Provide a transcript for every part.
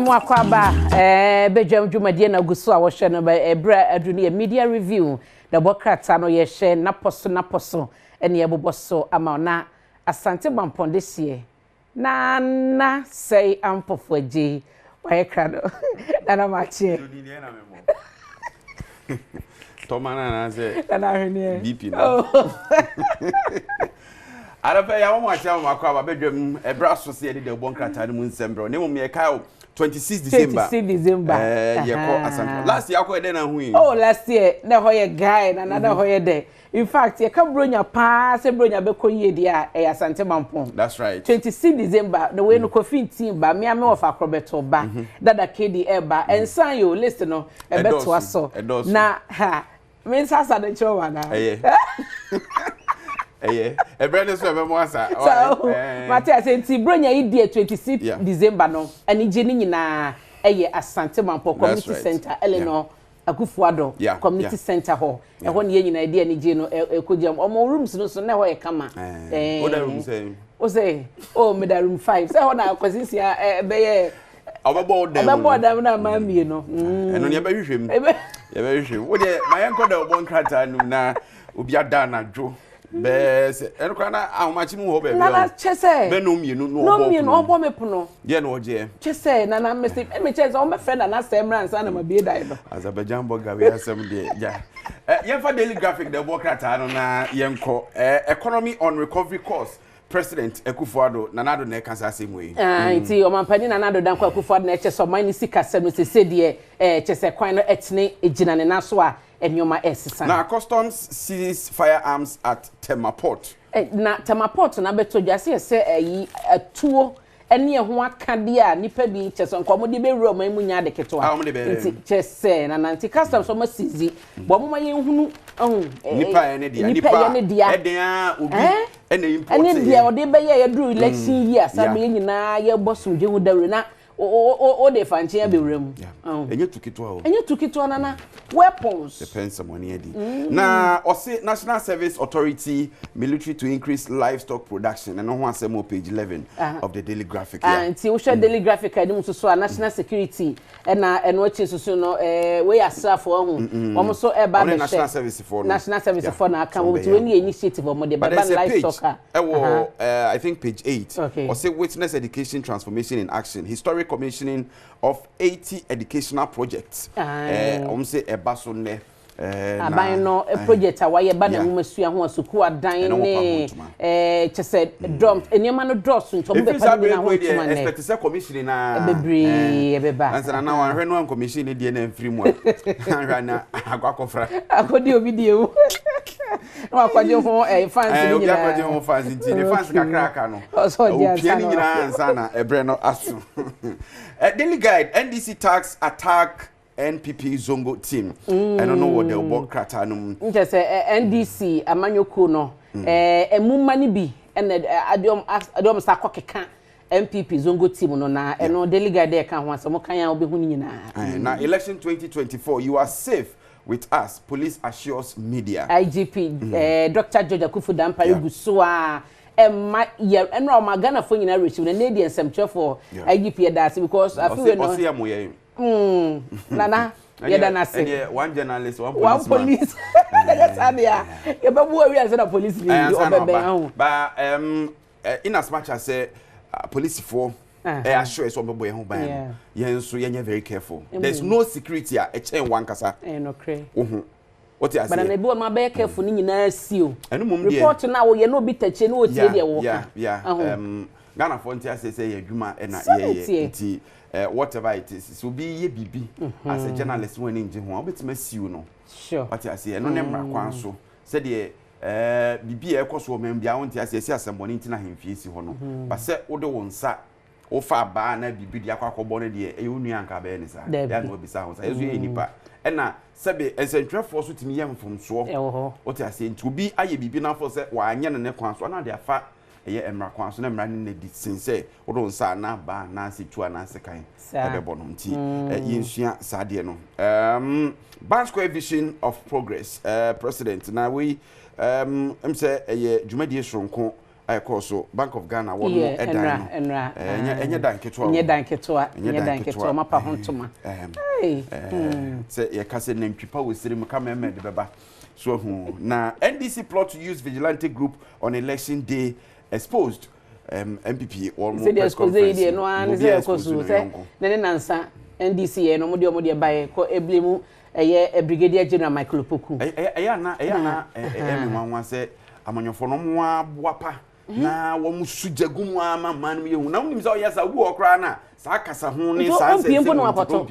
Mwakwaba Badwam dwumadie na guso a wo hwe no ebra aduni media review da bokrata no ye hye na poso ene eboboso ama na asante bampondesie na sei ampofo agi waye kra no na machi Tomana na se na hwene BP no Arafa ya mo acha Mwakwaba Badwam ebra so se de bokrata no mu nsembro ne mo me kai 26 December. 26 December. Last year, I na hui. Oh, last year, na hoye guy na another hoye day. In fact, you come bronya pass and bronya be konye dia e asante mampon. That's right. 26 December, the way no coffee team ba me ame of akrobeto ba. Dada KD eba ensan yo list no e beto aso. Na ha, me sasa de chowa na. Brand is so asa. So, Matthias enti bronya idea 26 December no, ani je ni nyina asante mampo community center Eleanor Akufuado community center ho. E ho ne nyina idea ni je no ekojam. Omo rooms no so na ho e kama. Oda room say. O say, oh me da room 5. Say ho na kwasisia be ye Obabo dem na ma mie no. Eno ne be hwehwem. Ye be hwehwem. Wo de mayenko da obon krata nu na obi ada na dwo. Bes enko na ahomachi mu ho be be na chese be no mienu no obo mepono ye na oje chese na me chese o me friend na semran sa na mabie dai do Azerbaijan boga we asem de ja yenfa daily graphic the bokrata no na yenko economy on recovery course President Ekufuado Nanado na kansa asemu yi nti o mampani Nanado danko Ekufuado na chese o man si kasa no se de chese kwan no etne ejina ne naso a enyoma esisa na customs seize firearms at Temaport na Temaport na beto dwase se ayi atuo ene ho akade a nipa bi chese nkomo de be wura man munya de keto a nti chese na nanti customs so ma seize bo mo ma yenhunu nipa ene dia eden a obi ene import ene dia o de be ye duru election year sabe nyina ye bosum je hu dawre na o de fanche be wrem enye tukitwa o enye tukitwa na weapons depends some money edi na o say National Service Authority military to increase livestock production and ho asem page 11 of the daily graphic nti wo share daily graphic adi so national security na eno chi so no we asrafo ho omo so e ba national service for na aka wo ti we ni initiative omo de ba livestock I think page 8 or say witness education transformation in action historic commissioning of 80 educational projects say ebaso ne aban no project a waye ba na humasua ho asuku adan ne chese drum enema no dross nto mo be pa ni na ho tuma ne expect say commissioning na bebre beba ansana na wan hwe no commission ne die na mfiri mu anhwa na akwakofra akodi obi die wo no akwade ho fans ni nyina akwade ho fans nti ne fans kakraka no o pie ni nyina ansana ebre no aso daily guide NDC tax attack NPP Zongo team. I don't know what they'll work kratanum. Just NDC amanyoko no. Emumani bi and Adom Sakokeka NPP Zongo team no na eno delegate there kan ho asemo kan ya obi hu nyina. Na election 2024 you are safe with us, police assures media. IGP Dr. George Akufu Dampare guso a eno ma Ghana fo nyina receive na need ensem for IGP that because I feel no. Nana, yeah, say one journalist, one police. That's how they are. You be worry as a police. But in as much as say police for assure us on boy home by so you're very careful. There's no security a chain one kasa. No cray. What you say? But I be on my be careful ni na seal. Report now you no be touch no tie dey work. Yeah. Ghana Frontier say adwuma na ye whatever it is so be ye bibi as a journalist when in ho obetima siu no sure what you say no nemra kwan so say de bibi e koso men bia won ti ase asemboni ntina hemfie si ho no ba se wo de wonsa wo fa ba na bibi dia kwakọbọ ne de e wonu anka ba ne sa ya no bisa ho sa yeso ye nipa e na sebe ensentwefo so timi yem fomso what you say ntubi aye bibi na fo se wa anya ne kwan so na de afa eye emra kwan so na emra ne di sense wo nsa na ba na situa na sekan ebe bonom ti yensua sade no Ban Square Vision of Progress president na we say eye dwumadie sonko I call so Bank of Ghana one more enra enye danketwa enye danketwa mapa hontoma say ye kase nantwipa we sire muka meme de beba so hu na NDC plot to use vigilante group on election day exposed MPP almost press conference no an say kosu say ne nansa NDC ye no mo de bae ko eblemu eye brigadier general Michael Poku na emi wanwa say amanyofo no mo aboapa na wo musujagu mu ama man me hu na unim say oyesa wu okra na sa kasa ho ni sa se no akoto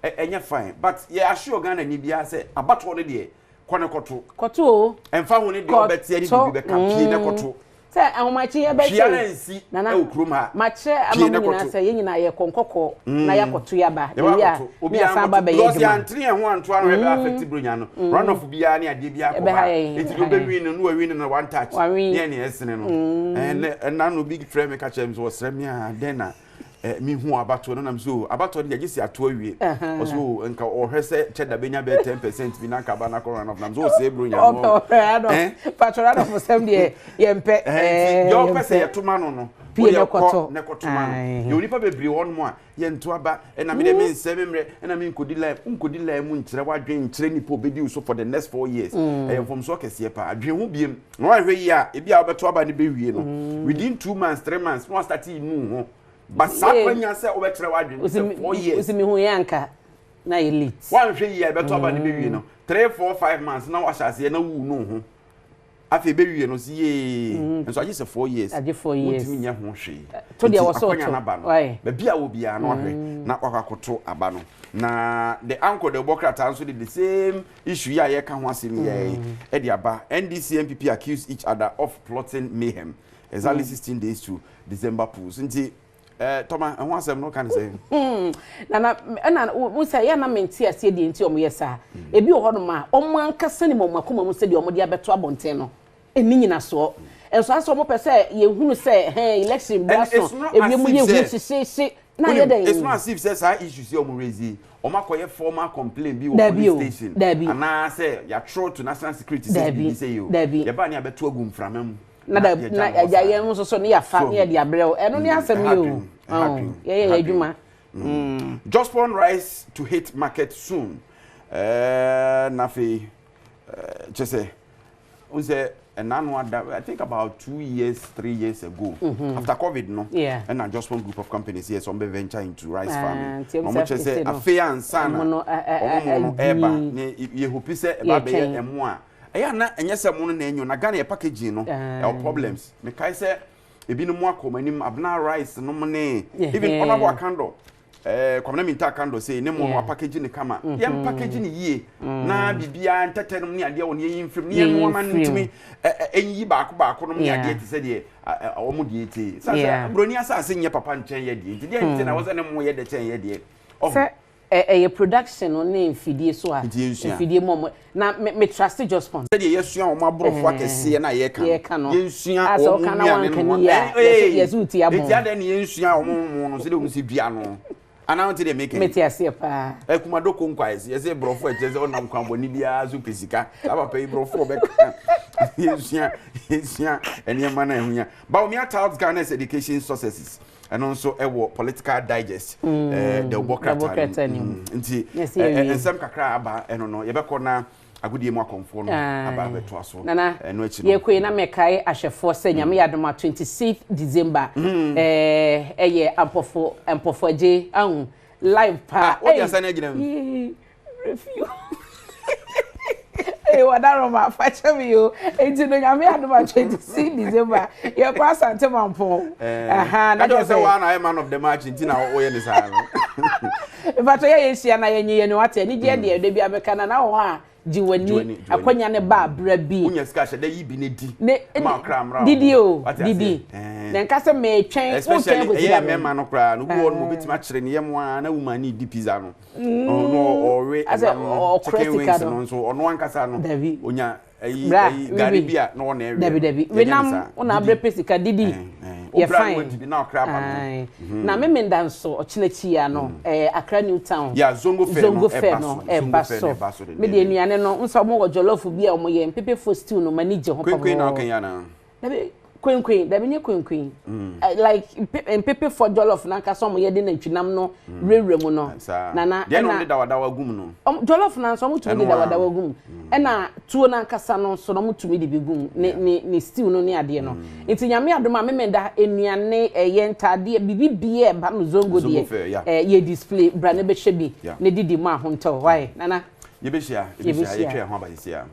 aba enye fine but ye assure Ghana ni bia say abato ne de kone koto emfa ho ne de obetia ni bibi be campaign ne koto say ahomachi ye be say na e okrum ha mache amamuna say ye nyina ye konkoko na ya koto ya ba ya obi asaba be ye because ya antre ho anto anu e be affect bronya no run off bia na ade bia ko ba eti do be win no we win no one touch ne ne esene no and na no big frame me catch him so srem ya den na mi hu abato no nam so abato de gesi ato awie so nka ohwese cheda benya be 10% bi na ka ba na corona of nam so se bronya no patrona for sem de yempe yo pese yetoma no pie ne koto no yo nipa bebre won mo a ye nto aba na me de me nsem mre na me nkodi live mu nkire wadwen nkire nipa obedi so for the next 4 years from so kese pa adwen ho biem no ahwe yi a e bia obeto aba ne be wie no within 2 months 3 months no start inu ho but sakwanya se obekere wadwen 4 years usimi hu yanka na elite wan hwe yi beto aba ne be wie no 3 4 5 months na washase na wu no ho afi be wie no si ye enso age se 4 years age 4 years utimi nya ho hwe to dia woso to be bia wo bia no hwe na kwakwakoto aba no na the uncle the Bokrata also did the same issue ya ye ka ho asem ye e dia ba NDC MPP accuse each other of plotting mayhem exactly 16 days to December polls nti Toma ho asem no kan say na we say ya na menti ase die nti omo yesa ebi wo hono ma omo ankasa ni mo akoma mu se die omo dia beto abonten no eni nyina so enso aso omo pese ye hunu se election braso ebi mu ye hu sisi na ye dey it's not as if say say issue say omo raise omo akoye formal complaint bi wo police station ana say ya throw to national security say you ye ba ni abeto agum framam na ya ye nso so ne ya fa ne ya de abrel eno ne asem yo ye adwuma just one rice to hit market soon na fe say I think about 2 years 3 years ago after COVID no and I just one group of companies here some venture into rice farming omo say afia ansana omo eba ne ye hope say eba be emo a eya na enye se mo na enyo na Ghana e packaging no problems me kai say ebi no mo akomanim abna rice no mo ne even honorable akando kwamna minta akando say ne mo packaging ne kama ye packaging ye na bibia ntetenom ne ade won ye yimfrim ne mo man ntimi enyi baako no ne ade ti say de omo de eti say broni asase nye papa nchen ye de enti de enti na wo say ne mo ye de chen ye de a production on name fidie so a fidie mom na me trust just sponsor say yesua o mabrofo akese na ye kan yesua o mu ya ne yesuti abon eti ade ne yesua o mu no se de mu si dua no ana want dey make meti ase pa ekumadoko nkwais yese brofo echeze onam kwambo ni bia zu pesika aba pe brofo be yesua eniema na ehunya ba o mi atouts Ghana's education successes and also ewo political digest the Bokrata nti ensem kakra aba eno no yebekọ na agudie mu akomfo no aba beto aso eno achi ye kwe na mekai ahwefo se nyame yadoma 26th December eye ampofo je ahun live pa o dia sana gina review wadaroma facha mi yo enti no nyame adoma 26 December ye kwa asante mampo na do say one I man of the match nti na o ye ni sa no ifato ye yesia na yenye ne wate ni je de bia beka na ho a jiwani akwanya ne ba bra bi unya ska hye da yi bi ne di ma kra mra didi na nkase me twen o twen go ya me ma no kra no wo no bitima kire ne yem a na wuma ni di pizza no no ore o critical no so ono ankasa no onya ayi gari bia na wo na ewe dabi we nam ona abre pesika didi ye fine na kra ma na me ndanso o chinechi ya no Accra New Town ya zongo fair no e baso me de nuane no nso mo jollof bia o mo ye pepe fo stew no manage ho kwen na kan ya na dabi Queen, there be queen. Like pepe for jollof na nka so mo ye de nantwinam no rewre mu no. Na de no de dawa gum no. Jollof na so mo tumi de dawa gum. E na tuo na nkasa no so no mo tumi de bigum ne stew no ne ade no. Nti nyame adom a memenda enuane ye ntade bibi bie ba no zongo de ye display bra ne be hye bi ne didi ma ho nto why nana ye be hia ye twa ho ba hia